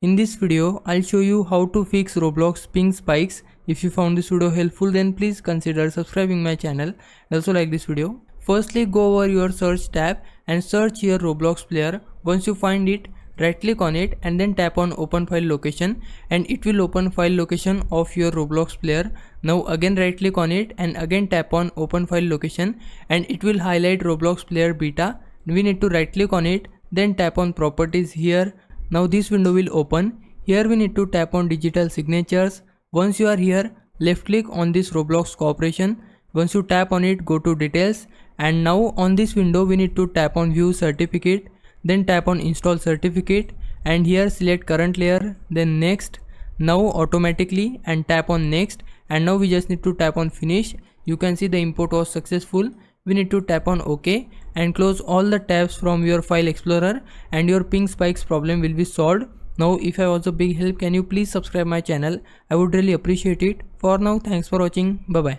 In this video, I'll show you how to fix Roblox ping spikes. If you found this video helpful, then please consider subscribing my channel and also like this video. Firstly, go over your search tab and search your Roblox player. Once you find it, right click on it and then tap on open file location and it will open file location of your Roblox player. Now again right click on it and again tap on open file location and it will highlight Roblox player beta. We need to right click on it, then tap on properties here. Now this window will open. Here we need to tap on digital signatures. Once you are here, left click on this Roblox cooperation. Once you tap on it, go to details, and now on this window we need to tap on view certificate, then tap on install certificate, and here select current layer, then next. Now automatically and tap on next, and now we just need to tap on finish. You can see the import was successful. We need to tap on OK and close all the tabs from your file explorer and your ping spikes problem will be solved. Now if I was a big help, can you please subscribe my channel? I would really appreciate it. For now, thanks for watching. Bye bye.